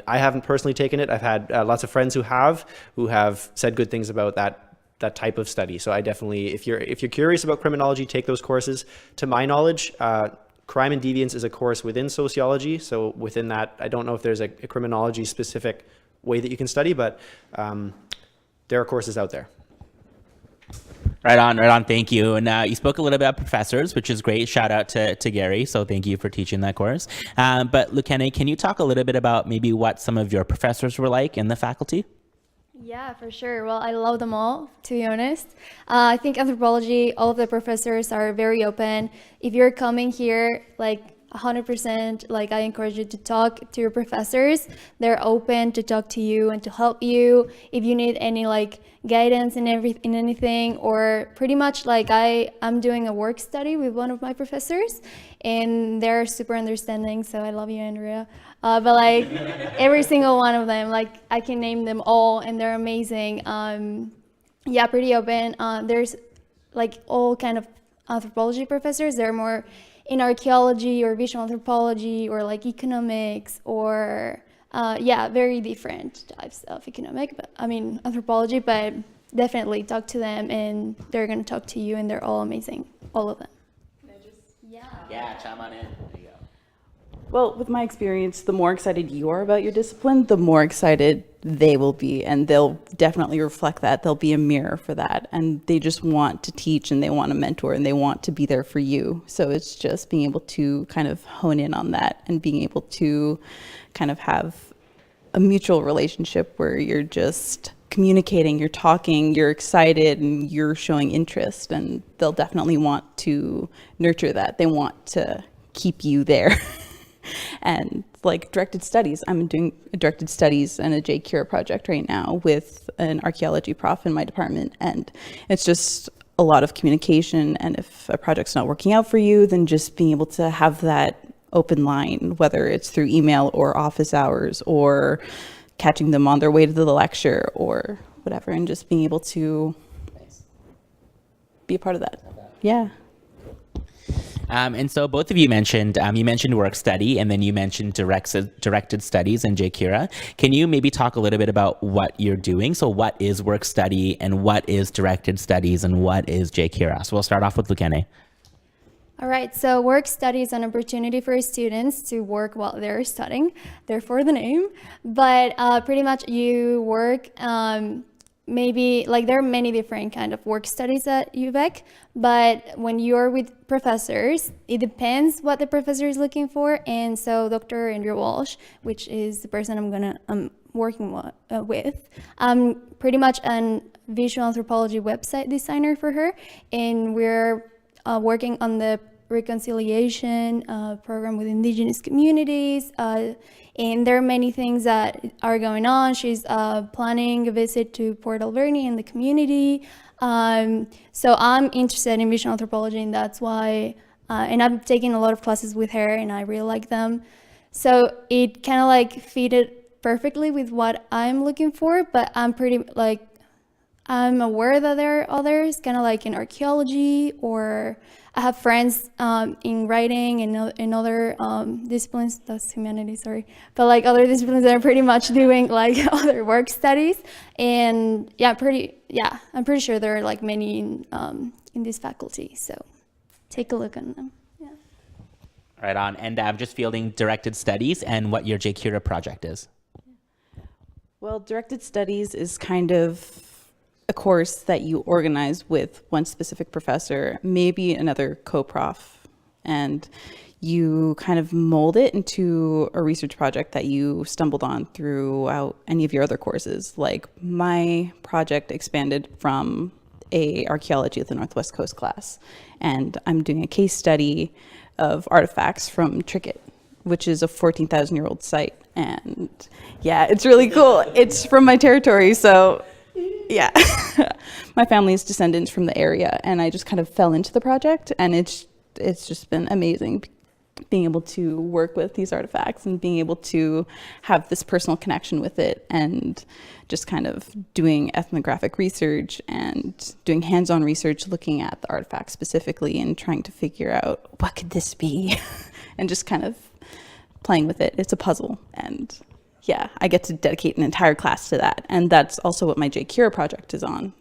haven't personally taken it. I've had lots of friends who have said good things about that type of study. So I definitely, if you're curious about criminology, take those courses. To my knowledge, crime and deviance is a course within sociology. So within that, I don't know if there's a criminology specific way that you can study, but there are courses out there. Right on. Thank you. And you spoke a little bit about professors, which is great. Shout out to Gary. So thank you for teaching that course. But Lucene, can you talk a little bit about maybe what some of your professors were like in the faculty? Yeah, for sure. Well, I love them all, to be honest. I think anthropology, all of the professors are very open. If you're coming here, 100%, I encourage you to talk to your professors. They're open to talk to you and to help you. If you need any guidance in anything, or pretty much I'm doing a work study with one of my professors, and they're super understanding. So I love you, Andrea. But every single one of them, I can name them all, and they're amazing. Yeah, pretty open. There's all kind of anthropology professors. They're more in archaeology or visual anthropology or economics or very different types of anthropology, but definitely talk to them and they're going to talk to you, and they're all amazing, all of them. Yeah, chime on in. There you go. Well, with my experience, the more excited you are about your discipline, the more excited they will be, and they'll definitely reflect that. They'll be a mirror for that, and they just want to teach, and they want to mentor, and they want to be there for you. So it's just being able to kind of hone in on that and being able to kind of have a mutual relationship where you're just communicating, you're talking, you're excited, and you're showing interest, and they'll definitely want to nurture that. They want to keep you there. And like directed studies, I'm doing directed studies and a J. Cura project right now with an archaeology prof in my department, and it's just a lot of communication. And if a project's not working out for you, then just being able to have that open line, whether it's through email or office hours or catching them on their way to the lecture or whatever, and just being able to be a part of that. Yeah. And so both of you mentioned work study, and then you mentioned directed studies in J. Cura. Can you maybe talk a little bit about what you're doing? So what is work study, and what is directed studies, and what is J. Cura? So we'll start off with Lukene. All right, so work study is an opportunity for students to work while they're studying, therefore the name. But pretty much you work, maybe, like there are many different kind of work studies at UVic, but when you're with professors, it depends what the professor is looking for. And so Dr. Andrew Walsh, which is the person I'm working with, I'm pretty much a visual anthropology website designer for her, and we're working on the reconciliation program with Indigenous communities, and there are many things that are going on. She's planning a visit to Port Alberni and the community. So I'm interested in visual anthropology, and that's why, and I'm taking a lot of classes with her, and I really like them. So it kind of like fitted perfectly with what I'm looking for, but I'm pretty like, I'm aware that there are others, kind of like in archaeology, or I have friends in writing and in other disciplines, that's humanities, sorry, but like other disciplines that are pretty much doing like other work studies. And yeah, I'm pretty sure there are like many in this faculty, so take a look on them. Yeah. Right on. And I'm just fielding directed studies and what your J. Cura project is. Well, directed studies is kind of a course that you organize with one specific professor, maybe another co-prof, and you kind of mold it into a research project that you stumbled on throughout any of your other courses. Like my project expanded from a archaeology of the Northwest Coast class, and I'm doing a case study of artifacts from Trickett, which is a 14,000-year-old site. And yeah, it's really cool. It's from my territory, so yeah. My family's descendants from the area, and I just kind of fell into the project, and it's just been amazing being able to work with these artifacts and being able to have this personal connection with it, and just kind of doing ethnographic research and doing hands-on research, looking at the artifact specifically and trying to figure out what could this be and just kind of playing with it. It's a puzzle, and yeah, I get to dedicate an entire class to that. And that's also what my J. Cura project is on.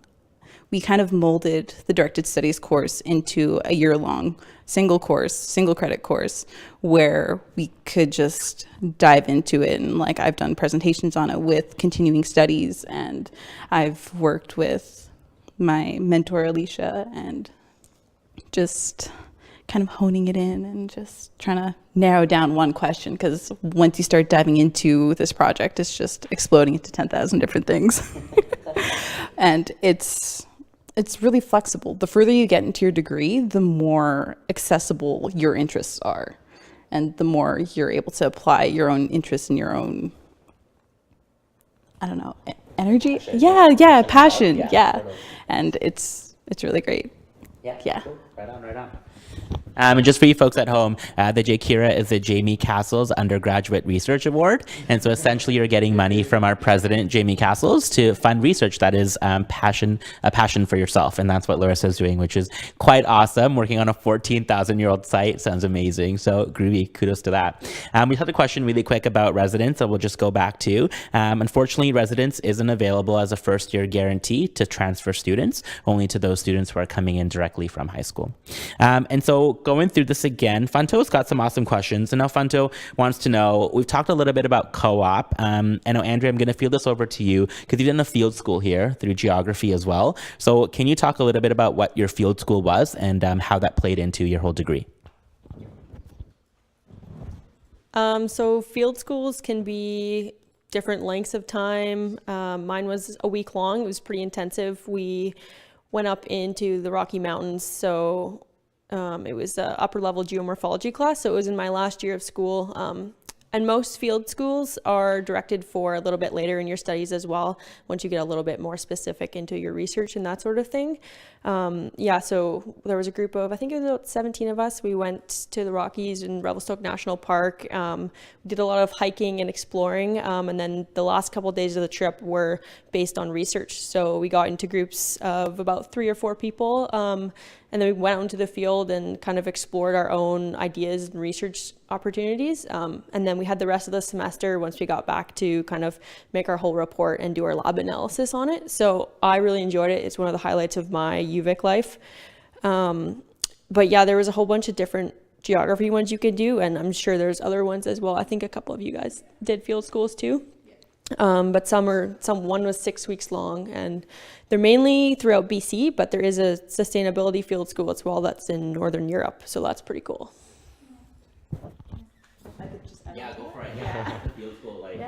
We kind of molded the directed studies course into a year-long single credit course where we could just dive into it. And like I've done presentations on it with continuing studies, and I've worked with my mentor Alicia and just kind of honing it in and just trying to narrow down one question, because once you start diving into this project, it's just exploding into 10,000 different things. And it's really flexible. The further you get into your degree, the more accessible your interests are, and the more you're able to apply your own interests and your own, I don't know, energy. Passion. And it's really great. Yeah. Cool. Right on. And just for you folks at home, the J. Cura is the Jamie Castles Undergraduate Research Award. And so essentially you're getting money from our president, Jamie Castles, to fund research that is a passion for yourself. And that's what Larissa is doing, which is quite awesome. Working on a 14,000-year-old site sounds amazing. So groovy, kudos to that. We had a question really quick about residence that we'll just go back to. Unfortunately, residence isn't available as a first-year guarantee to transfer students, only to those students who are coming in directly from high school. And so going through this again, Funto's got some awesome questions. And now Funto wants to know, we've talked a little bit about co-op. I know, Andrea, I'm going to field this over to you because you've done a field school here through geography as well. So can you talk a little bit about what your field school was and how that played into your whole degree? So field schools can be different lengths of time. Mine was a week long. It was pretty intensive. We went up into the Rocky Mountains, so it was an upper level geomorphology class, so it was in my last year of school. And most field schools are directed for a little bit later in your studies as well, once you get a little bit more specific into your research and that sort of thing. Yeah, so there was a group of, I think it was about 17 of us. We went to the Rockies in Revelstoke National Park. We did a lot of hiking and exploring, and then the last couple of days of the trip were based on research. So we got into groups of about 3 or 4 people, and then we went out into the field and kind of explored our own ideas and research opportunities. And then we had the rest of the semester, once we got back, to kind of make our whole report and do our lab analysis on it. So I really enjoyed it. It's one of the highlights of my UVic life. But yeah, there was a whole bunch of different geography ones you could do, and I'm sure there's other ones as well. I think a couple of you guys did field schools too. But one was 6 weeks long, and they're mainly throughout BC, but there is a sustainability field school as well that's in Northern Europe, so that's pretty cool. Yeah, go for it. Yeah, field school, like,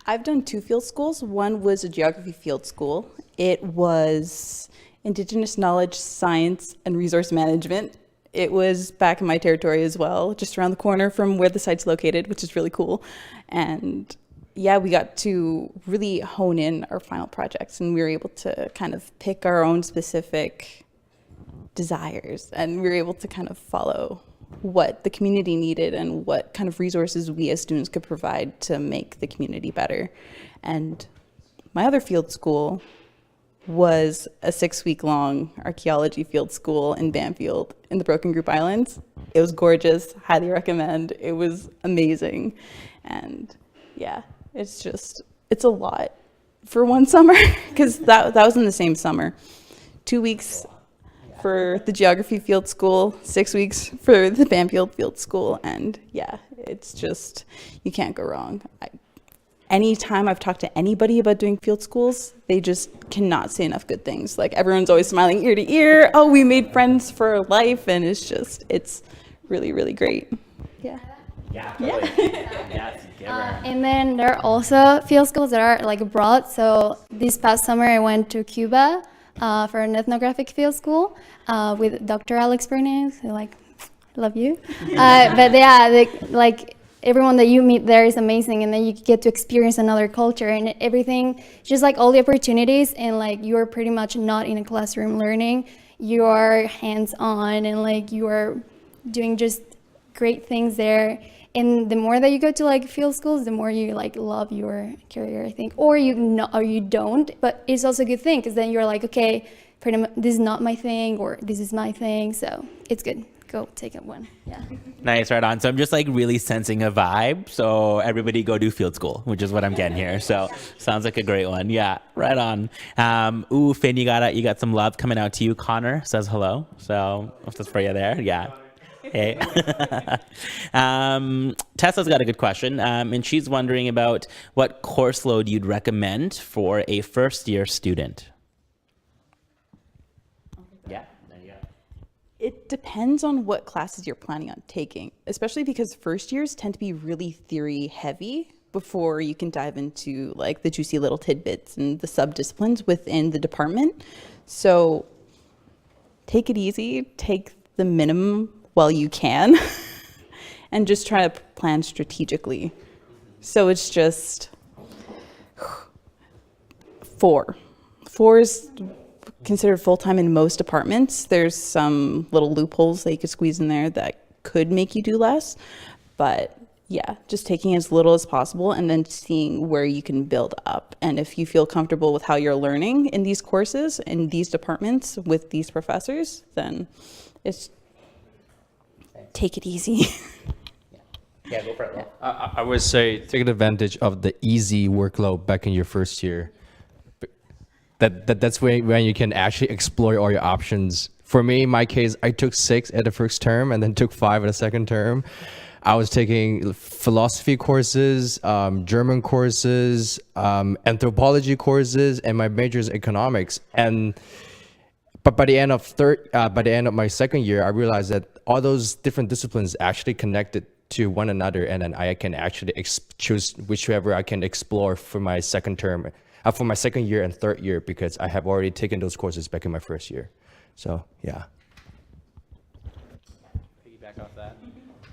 I've done 2 field schools. One was a geography field school. It was Indigenous knowledge, science, and resource management. It was back in my territory as well, just around the corner from where the site's located, which is really cool. And yeah, we got to really hone in our final projects, and we were able to kind of pick our own specific desires, and we were able to kind of follow what the community needed and what kind of resources we as students could provide to make the community better. And my other field school was a 6-week-long archaeology field school in Banfield in the Broken Group Islands. It was gorgeous, highly recommend. It was amazing. And yeah, it's a lot for one summer, because that was in the same summer. 2 weeks for the geography field school, 6 weeks for the Banfield field school, and yeah, it's just, you can't go wrong. Anytime I've talked to anybody about doing field schools, they just cannot say enough good things. Like, everyone's always smiling ear to ear. Oh, we made friends for life, and it's really, really great. Yeah. Yeah. Totally. Yes, and then there are also field schools that are like abroad. So this past summer I went to Cuba for an ethnographic field school with Dr. Alex Bernays. So, like, love you. But yeah, like everyone that you meet there is amazing, and then you get to experience another culture and everything, just like all the opportunities, and like you're pretty much not in a classroom learning. You are hands-on, and like you are doing just great things there. And the more that you go to like field schools, the more you like love your career, I think, or you don't. But it's also a good thing, because then you're like, okay, pretty much this is not my thing, or this is my thing. So it's good. Go take it one. Yeah. Nice, right on. So I'm just like really sensing a vibe. So everybody go do field school, which is what I'm getting here. So sounds like a great one. Yeah, right on. Finn, you got some love coming out to you. Connor says hello. So if that's for you there, yeah. Hey. Tessa's got a good question, and she's wondering about what course load you'd recommend for a first-year student. Yeah, there you go. It depends on what classes you're planning on taking, especially because first years tend to be really theory heavy before you can dive into like the juicy little tidbits and the sub-disciplines within the department. So take it easy, take the minimum while you can, and just try to plan strategically. So it's just 4. 4 is considered full-time in most departments. There's some little loopholes that you could squeeze in there that could make you do less, but yeah, just taking as little as possible and then seeing where you can build up. And if you feel comfortable with how you're learning in these courses, in these departments, with these professors, then it's take it easy. Yeah, go for it. I would say take advantage of the easy workload back in your first year. That's when you can actually explore all your options. For me, in my case, I took 6 at the first term and then took 5 at the second term. I was taking philosophy courses, German courses, anthropology courses, and my major is economics. But by the end of my second year, I realized that all those different disciplines actually connected to one another, and then I can actually choose whichever I can explore for my second term, for my second year and third year, because I have already taken those courses back in my first year. So yeah. Piggyback off that.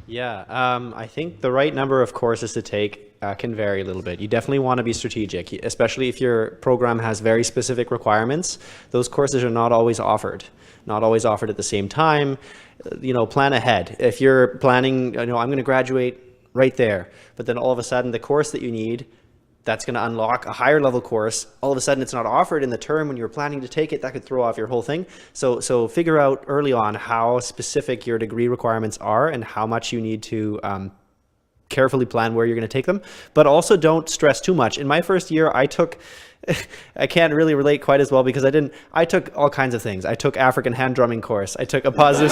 Yeah, I think the right number of courses to take can vary a little bit. You definitely want to be strategic, especially if your program has very specific requirements. Those courses are not always offered at the same time. You know, plan ahead. If you're planning, you know, I'm going to graduate right there, but then all of a sudden the course that you need, that's going to unlock a higher level course. All of a sudden it's not offered in the term when you were planning to take it. That could throw off your whole thing. So figure out early on how specific your degree requirements are and how much you need to carefully plan where you're going to take them. But also don't stress too much. In my first year, I can't really relate quite as well because I took all kinds of things. I took African hand drumming course. I took a positive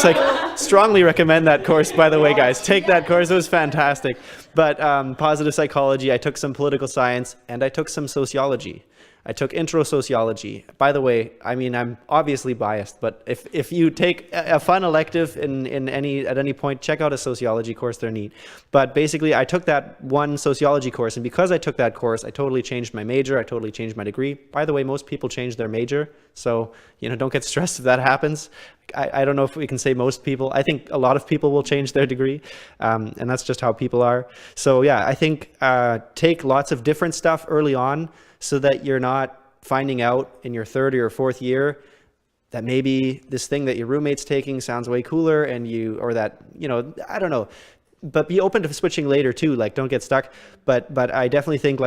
strongly recommend that course, by the way, guys. Take that course. It was fantastic. But positive psychology, I took some political science, and I took some sociology. I took intro sociology. By the way, I mean, I'm obviously biased, but if you take a fun elective at any point, check out a sociology course. They're neat. But basically, I took that one sociology course, and because I took that course, I totally changed my major. I totally changed my degree. By the way, most people change their major, so don't get stressed if that happens. I don't know if we can say most people. I think a lot of people will change their degree, and that's just how people are. So yeah, I think take lots of different stuff early on, so that you're not finding out in your third or your fourth year that maybe this thing that your roommate's taking sounds way cooler, and I don't know. But be open to switching later too. Like, don't get stuck. But I definitely think,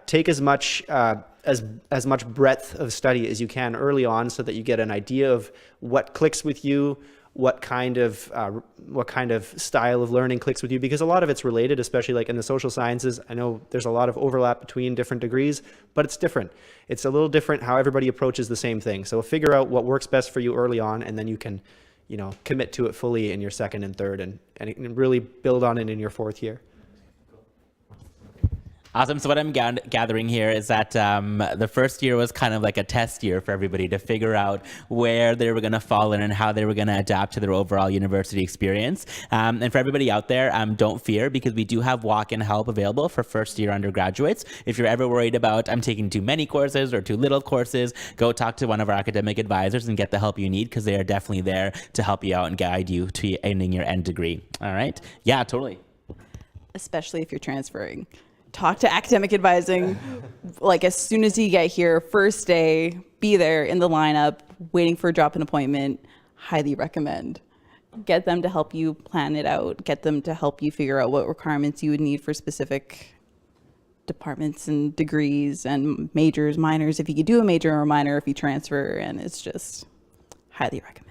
take as much as much breadth of study as you can early on, so that you get an idea of what clicks with you, what kind of style of learning clicks with you, because a lot of it's related, especially like in the social sciences. I know there's a lot of overlap between different degrees, but it's different. It's a little different how everybody approaches the same thing. So figure out what works best for you early on, and then you can, commit to it fully in your second and third, and really build on it in your fourth year. Awesome. So what I'm gathering here is that the first year was kind of like a test year for everybody to figure out where they were going to fall in and how they were going to adapt to their overall university experience. And for everybody out there, don't fear, because we do have walk-in help available for first-year undergraduates. If you're ever worried about, I'm taking too many courses or too little courses, go talk to one of our academic advisors and get the help you need, because they are definitely there to help you out and guide you to ending your end degree. All right? Yeah, totally. Especially if you're transferring. Talk to academic advising, as soon as you get here, first day, be there in the lineup, waiting for a drop-in appointment. Highly recommend. Get them to help you plan it out. Get them to help you figure out what requirements you would need for specific departments and degrees and majors, minors, if you could do a major or a minor if you transfer, and it's just highly recommend.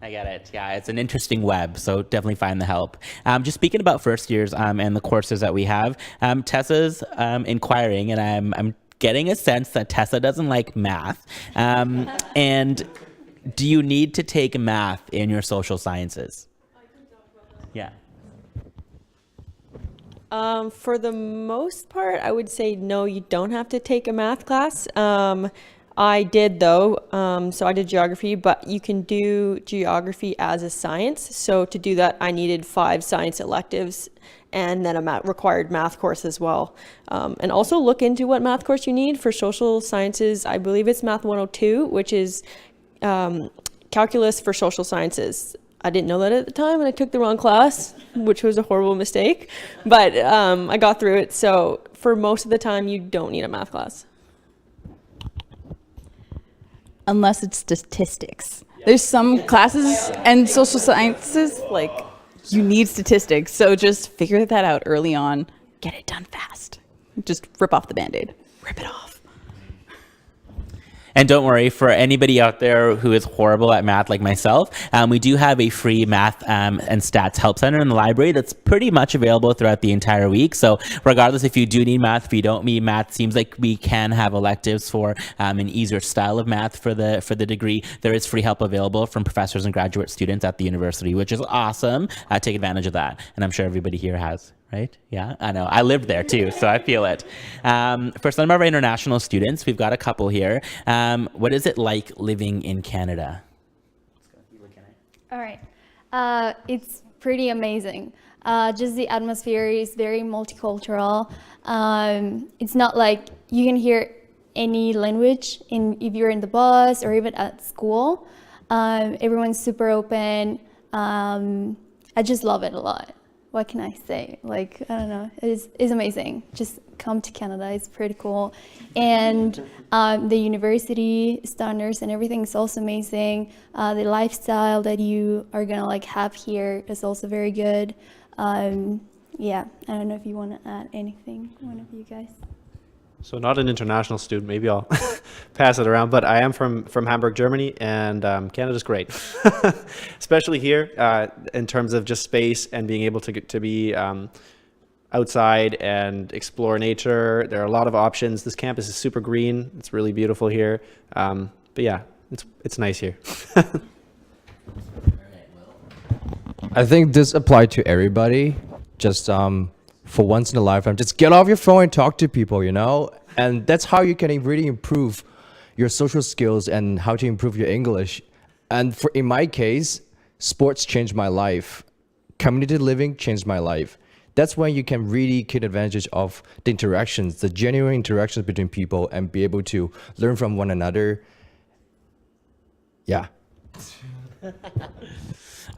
I get it. Yeah, it's an interesting web, so definitely find the help. Just speaking about first years and the courses that we have, Tessa's inquiring, and I'm getting a sense that Tessa doesn't like math. And do you need to take math in your social sciences? Yeah. For the most part, I would say no, you don't have to take a math class. I did though, so I did geography, but you can do geography as a science. So to do that, I needed 5 science electives and then a required math course as well. And also look into what math course you need for social sciences. I believe it's Math 102, which is calculus for social sciences. I didn't know that at the time, and I took the wrong class, which was a horrible mistake, but I got through it. So for most of the time, you don't need a math class. Unless it's statistics. There's some classes and social sciences, you need statistics. So just figure that out early on. Get it done fast. Just rip off the Band-Aid. Rip it off. And don't worry, for anybody out there who is horrible at math like myself, we do have a free math and stats help center in the library that's pretty much available throughout the entire week. So regardless if you do need math, if you don't need math, seems like we can have electives for an easier style of math for the degree. There is free help available from professors and graduate students at the university, which is awesome. Take advantage of that. And I'm sure everybody here has. Right? Yeah, I know. I lived there too, so I feel it. For some of our international students, we've got a couple here. What is it like living in Canada? All right. It's pretty amazing. Just the atmosphere is very multicultural. It's not like you can hear any language if you're in the bus or even at school. Everyone's super open. I just love it a lot. What can I say? Like, I don't know, it's amazing. Just come to Canada, it's pretty cool. And the university standards and everything is also amazing. The lifestyle that you are gonna like have here is also very good. Yeah, I don't know if you want to add anything, one of you guys. So not an international student, maybe I'll pass it around, but I am from Hamburg, Germany, and Canada's great. Especially here in terms of just space and being able to be outside and explore nature. There are a lot of options. This campus is super green. It's really beautiful here. But yeah, it's nice here. I think this applied to everybody. Just for once in a lifetime, just get off your phone and talk to people, you know? And that's how you can really improve your social skills and how to improve your English. And in my case, sports changed my life. Community living changed my life. That's when you can really take advantage of the interactions, the genuine interactions between people, and be able to learn from one another. Yeah.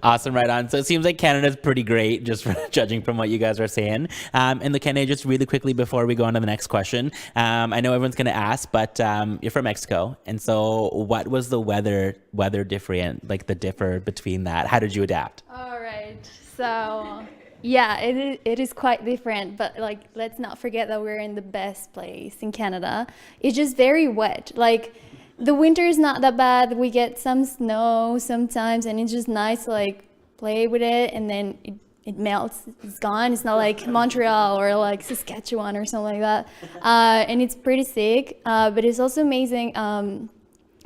Awesome, right on. So it seems like Canada's pretty great, just judging from what you guys are saying. And Canada, just really quickly before we go on to the next question, I know everyone's going to ask, but you're from Mexico, and so what was the weather different, like the differ between that? How did you adapt? All right, so yeah, it is quite different, but like let's not forget that we're in the best place in Canada. It's just very wet. Like, the winter is not that bad. We get some snow sometimes, and it's just nice to like play with it, and then it melts, it's gone. It's not like Montreal or like Saskatchewan or something like that. And it's pretty sick, but it's also amazing.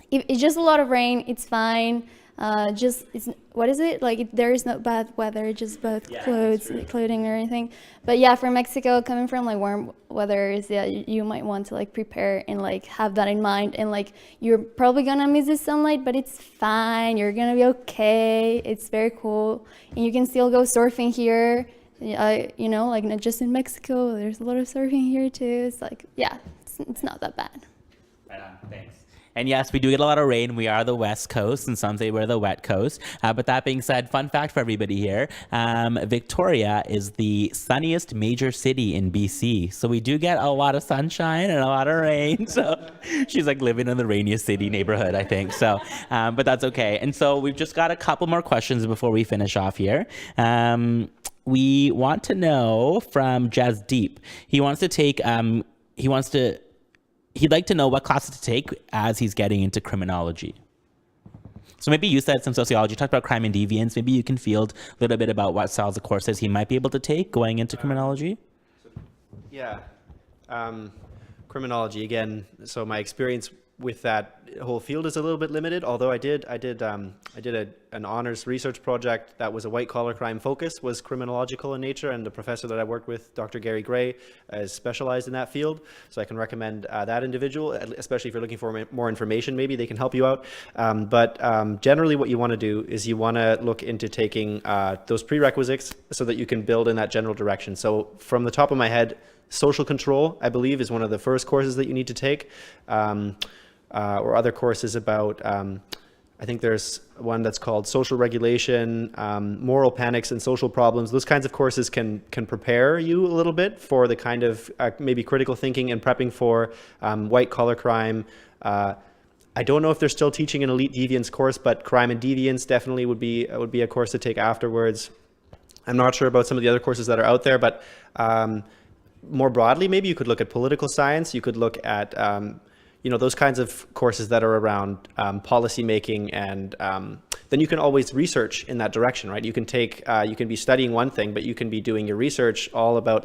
It's just a lot of rain, it's fine. What is it? Like, there is no bad weather, just bad clothing or anything. But yeah, for Mexico, coming from like warm weather, you might want to like prepare and like have that in mind. And like, you're probably gonna miss the sunlight, but it's fine. You're gonna be okay. It's very cool. And you can still go surfing here. You know, like not just in Mexico, there's a lot of surfing here too. It's like, yeah, it's not that bad. Right on, thanks. And yes, we do get a lot of rain. We are the West Coast, and some say we're the wet coast. But that being said, fun fact for everybody here, Victoria is the sunniest major city in BC. So we do get a lot of sunshine and a lot of rain. So she's like living in the rainiest city neighborhood, I think. So, but that's okay. And so we've just got a couple more questions before we finish off here. We want to know from Jazdeep. He'd like to know what classes to take as he's getting into criminology. So maybe you said some sociology, talked about crime and deviance. Maybe you can field a little bit about what styles of courses he might be able to take going into criminology. Yeah, criminology again. So my experience with that whole field is a little bit limited. Although I did an honors research project that was a white collar crime focus, was criminological in nature, and the professor that I worked with, Dr. Gary Gray, is specialized in that field. So I can recommend that individual, especially if you're looking for more information. Maybe they can help you out. But generally, what you want to do is you want to look into taking those prerequisites so that you can build in that general direction. So from the top of my head, social control, I believe, is one of the first courses that you need to take. Or other courses about, I think there's one that's called social regulation, moral panics and social problems. Those kinds of courses can prepare you a little bit for the kind of maybe critical thinking and prepping for white collar crime. I don't know if they're still teaching an elite deviance course, but crime and deviance definitely would be a course to take afterwards. I'm not sure about some of the other courses that are out there, but more broadly, maybe you could look at political science. You could look at those kinds of courses that are around policy making, and then you can always research in that direction, right? You can you can be studying one thing, but you can be doing your research all about,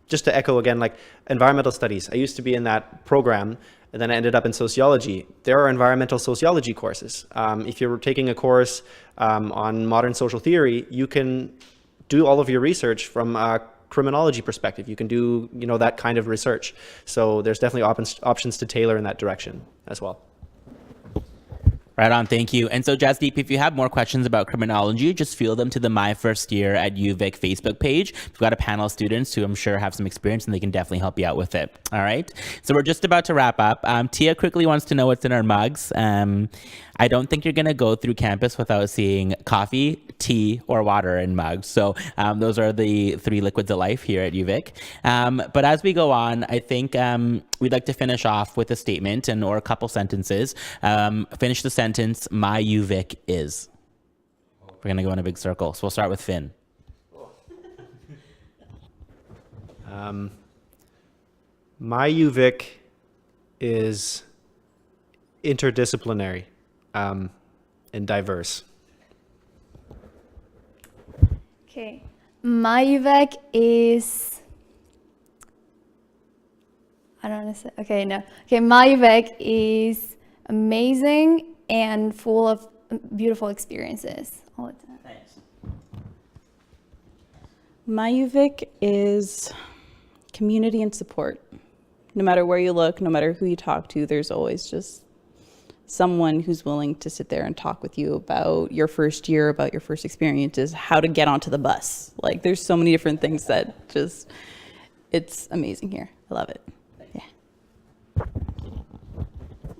just to echo again, like environmental studies. I used to be in that program, and then I ended up in sociology. There are environmental sociology courses. If you're taking a course on modern social theory, you can do all of your research from criminology perspective. You can do that kind of research. So there's definitely options to tailor in that direction as well. Right on, thank you. And so, Jasdeep, if you have more questions about criminology, just field them to the My First Year at UVic Facebook page. We've got a panel of students who I'm sure have some experience and they can definitely help you out with it. All right, so we're just about to wrap up. Tia quickly wants to know what's in our mugs. I don't think you're going to go through campus without seeing coffee, tea, or water in mugs. So those are the 3 liquids of life here at UVic. But as we go on, I think we'd like to finish off with a statement or a couple sentences. Finish the sentence, my UVic is. We're going to go in a big circle. So we'll start with Finn. My UVic is interdisciplinary and diverse. Okay, my UVic is, I don't want to say, okay, no. Okay, my UVic is amazing and full of beautiful experiences all the time. Thanks. My UVic is community and support. No matter where you look, no matter who you talk to, there's always just someone who's willing to sit there and talk with you about your first year, about your first experiences, how to get onto the bus. Like, there's so many different things that just, it's amazing here. I love it. Yeah.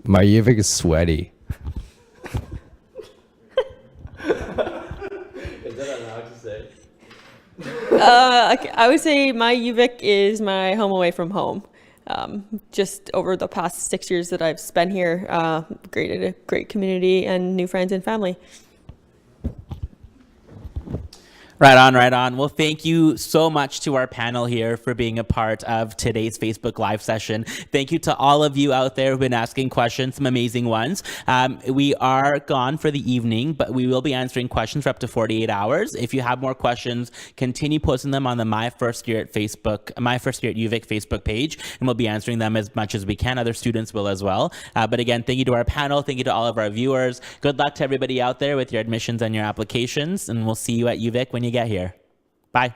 My UVic is sweaty. Is that allowed to say? I would say my UVic is my home away from home. Just over the past 6 years that I've spent here, created a great community and new friends and family. Right on, right on. Well, thank you so much to our panel here for being a part of today's Facebook Live session. Thank you to all of you out there who've been asking questions, some amazing ones. We are gone for the evening, but we will be answering questions for up to 48 hours. If you have more questions, continue posting them on the My First Year at UVic Facebook page, and we'll be answering them as much as we can. Other students will as well. But again, thank you to our panel. Thank you to all of our viewers. Good luck to everybody out there with your admissions and your applications, and we'll see you at UVic when you get here. Bye.